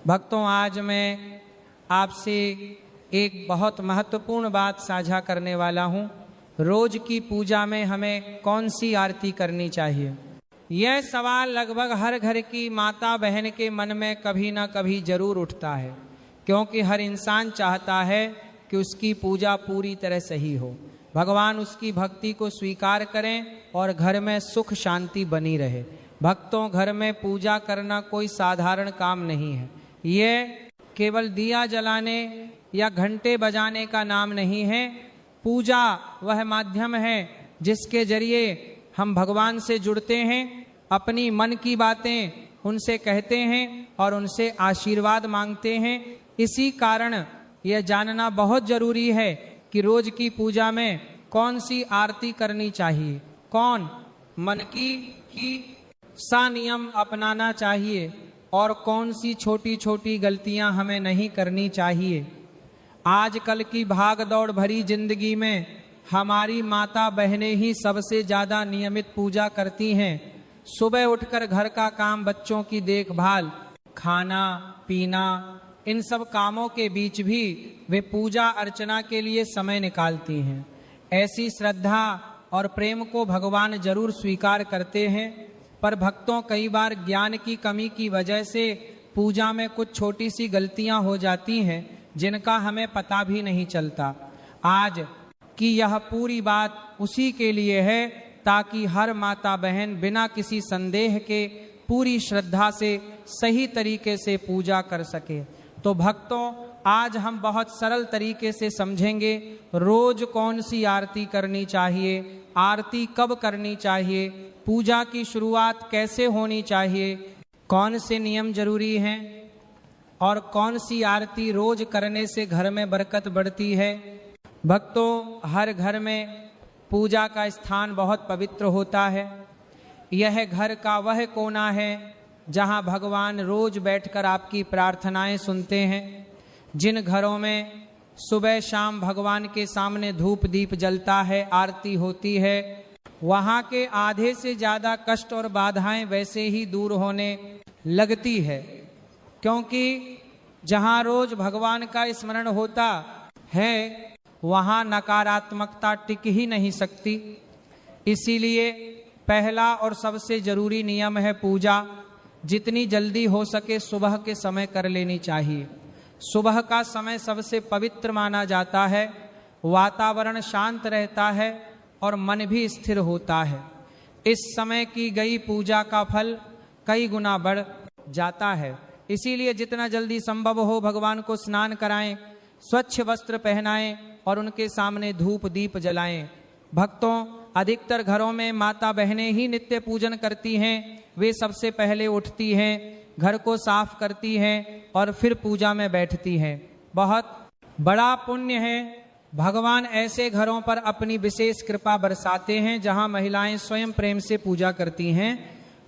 भक्तों, आज मैं आपसे एक बहुत महत्वपूर्ण बात साझा करने वाला हूँ। रोज की पूजा में हमें कौन सी आरती करनी चाहिए, यह सवाल लगभग हर घर की माता बहन के मन में कभी ना कभी जरूर उठता है, क्योंकि हर इंसान चाहता है कि उसकी पूजा पूरी तरह सही हो, भगवान उसकी भक्ति को स्वीकार करें और घर में सुख शांति बनी रहे। भक्तों, घर में पूजा करना कोई साधारण काम नहीं है। ये केवल दिया जलाने या घंटे बजाने का नाम नहीं है। पूजा वह माध्यम है जिसके जरिए हम भगवान से जुड़ते हैं, अपनी मन की बातें उनसे कहते हैं और उनसे आशीर्वाद मांगते हैं। इसी कारण यह जानना बहुत जरूरी है कि रोज की पूजा में कौन सी आरती करनी चाहिए, कौन मन की सा नियम अपनाना चाहिए और कौन सी छोटी छोटी गलतियां हमें नहीं करनी चाहिए। आजकल की भाग दौड़ भरी जिंदगी में हमारी माता बहनें ही सबसे ज्यादा नियमित पूजा करती हैं। सुबह उठकर घर का काम, बच्चों की देखभाल, खाना पीना, इन सब कामों के बीच भी वे पूजा अर्चना के लिए समय निकालती हैं। ऐसी श्रद्धा और प्रेम को भगवान जरूर स्वीकार करते हैं, पर भक्तों, कई बार ज्ञान की कमी की वजह से पूजा में कुछ छोटी सी गलतियां हो जाती हैं जिनका हमें पता भी नहीं चलता। आज की यह पूरी बात उसी के लिए है ताकि हर माता बहन बिना किसी संदेह के पूरी श्रद्धा से सही तरीके से पूजा कर सके। तो भक्तों, आज हम बहुत सरल तरीके से समझेंगे रोज कौन सी आरती करनी चाहिए, आरती कब करनी चाहिए, पूजा की शुरुआत कैसे होनी चाहिए, कौन से नियम जरूरी हैं और कौन सी आरती रोज करने से घर में बरकत बढ़ती है। भक्तों, हर घर में पूजा का स्थान बहुत पवित्र होता है। यह घर का वह कोना है जहां भगवान रोज बैठकर आपकी प्रार्थनाएं सुनते हैं। जिन घरों में सुबह शाम भगवान के सामने धूप दीप जलता है, आरती होती है, वहां के आधे से ज्यादा कष्ट और बाधाएं वैसे ही दूर होने लगती है, क्योंकि जहां रोज भगवान का स्मरण होता है वहां नकारात्मकता टिक ही नहीं सकती। इसीलिए पहला और सबसे जरूरी नियम है पूजा जितनी जल्दी हो सके सुबह के समय कर लेनी चाहिए। सुबह का समय सबसे पवित्र माना जाता है, वातावरण शांत रहता है और मन भी स्थिर होता है। इस समय की गई पूजा का फल कई गुना बढ़ जाता है। इसीलिए जितना जल्दी संभव हो भगवान को स्नान कराएं, स्वच्छ वस्त्र पहनाएं और उनके सामने धूप दीप जलाएं। भक्तों, अधिकतर घरों में माता बहनें ही नित्य पूजन करती हैं। वे सबसे पहले उठती हैं, घर को साफ करती हैं और फिर पूजा में बैठती हैं। बहुत बड़ा पुण्य है। भगवान ऐसे घरों पर अपनी विशेष कृपा बरसाते हैं जहां महिलाएं स्वयं प्रेम से पूजा करती हैं।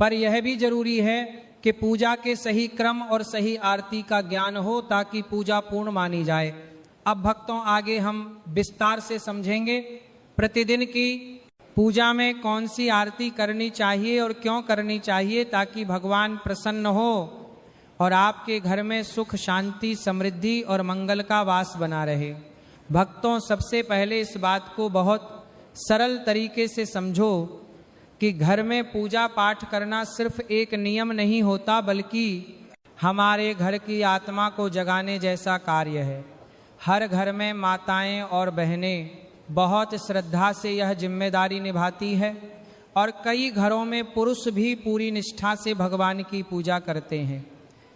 पर यह भी जरूरी है कि पूजा के सही क्रम और सही आरती का ज्ञान हो ताकि पूजा पूर्ण मानी जाए। अब भक्तों, आगे हम विस्तार से समझेंगे प्रतिदिन की पूजा में कौन सी आरती करनी चाहिए और क्यों करनी चाहिए, ताकि भगवान प्रसन्न हो और आपके घर में सुख शांति समृद्धि और मंगल का वास बना रहे। भक्तों, सबसे पहले इस बात को बहुत सरल तरीके से समझो कि घर में पूजा पाठ करना सिर्फ एक नियम नहीं होता, बल्कि हमारे घर की आत्मा को जगाने जैसा कार्य है। हर घर में माताएं और बहनें बहुत श्रद्धा से यह जिम्मेदारी निभाती है और कई घरों में पुरुष भी पूरी निष्ठा से भगवान की पूजा करते हैं।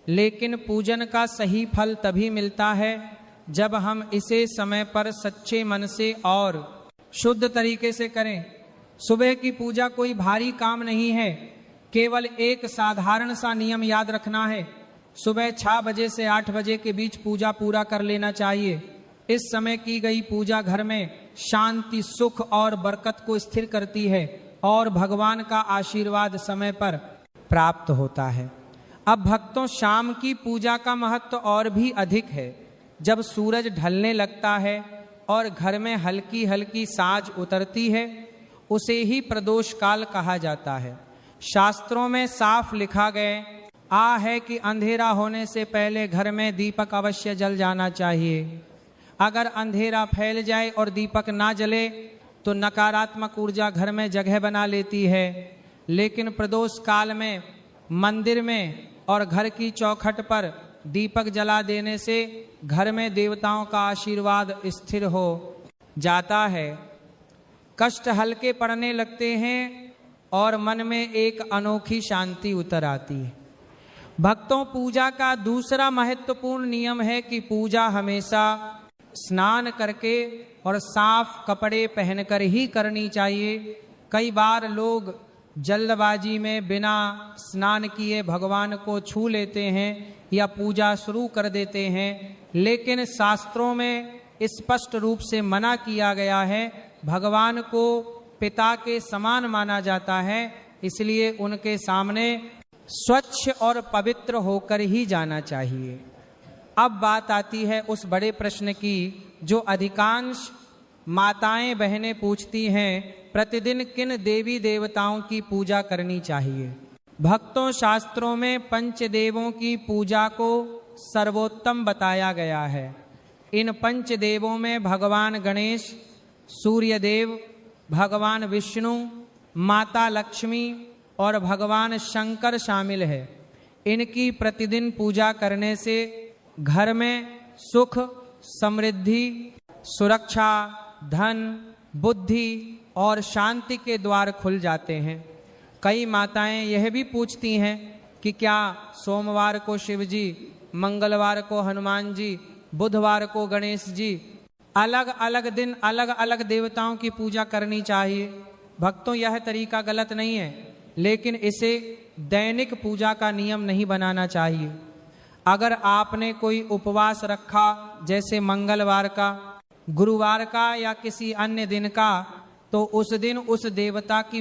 लेकिन पूजन का सही फल तभी मिलता है जब हम इसे समय पर सच्चे मन से और शुद्ध तरीके से करें। सुबह की पूजा कोई भारी काम नहीं है, केवल एक साधारण सा नियम याद रखना है। सुबह 6 बजे से 8 बजे के बीच पूजा पूरा कर लेना चाहिए। इस समय की गई पूजा घर में शांति, सुख और बरकत को स्थिर करती है और भगवान का आशीर्वाद समय पर प्राप्त होता है। अब भक्तों, शाम की पूजा का महत्व और भी अधिक है। जब सूरज ढलने लगता है और घर में हल्की हल्की साँझ उतरती है, उसे ही प्रदोष काल कहा जाता है। शास्त्रों में साफ लिखा गया है कि अंधेरा होने से पहले घर में दीपक अवश्य जल जाना चाहिए। अगर अंधेरा फैल जाए और दीपक ना जले तो नकारात्मक ऊर्जा घर में जगह बना लेती है। लेकिन प्रदोष काल में मंदिर में और घर की चौखट पर दीपक जला देने से घर में देवताओं का आशीर्वाद स्थिर हो जाता है। कष्ट हल्के पड़ने लगते हैं और मन में एक अनोखी शांति उतर आती है। भक्तों, पूजा का दूसरा महत्वपूर्ण नियम है कि पूजा हमेशा स्नान करके और साफ कपड़े पहनकर ही करनी चाहिए। कई बार लोग जल्दबाजी में बिना स्नान किए भगवान को छू लेते हैं या पूजा शुरू कर देते हैं, लेकिन शास्त्रों में स्पष्ट रूप से मना किया गया है। भगवान को पिता के समान माना जाता है, इसलिए उनके सामने स्वच्छ और पवित्र होकर ही जाना चाहिए। अब बात आती है उस बड़े प्रश्न की जो अधिकांश माताएं बहनें पूछती हैं, प्रतिदिन किन देवी देवताओं की पूजा करनी चाहिए। भक्तों, शास्त्रों में पंचदेवों की पूजा को सर्वोत्तम बताया गया है। इन पंचदेवों में भगवान गणेश, सूर्य देव, भगवान विष्णु, माता लक्ष्मी और भगवान शंकर शामिल है। इनकी प्रतिदिन पूजा करने से घर में सुख, समृद्धि, सुरक्षा, धन, बुद्धि और शांति के द्वार खुल जाते हैं। कई माताएं यह भी पूछती हैं कि क्या सोमवार को शिव जी, मंगलवार को हनुमान जी, बुधवार को गणेश जी, अलग अलग दिन अलग अलग देवताओं की पूजा करनी चाहिए। भक्तों, यह तरीका गलत नहीं है, लेकिन इसे दैनिक पूजा का नियम नहीं बनाना चाहिए। अगर आपने कोई उपवास रखा, जैसे मंगलवार का, गुरुवार का या किसी अन्य दिन का, तो उस दिन उस देवता की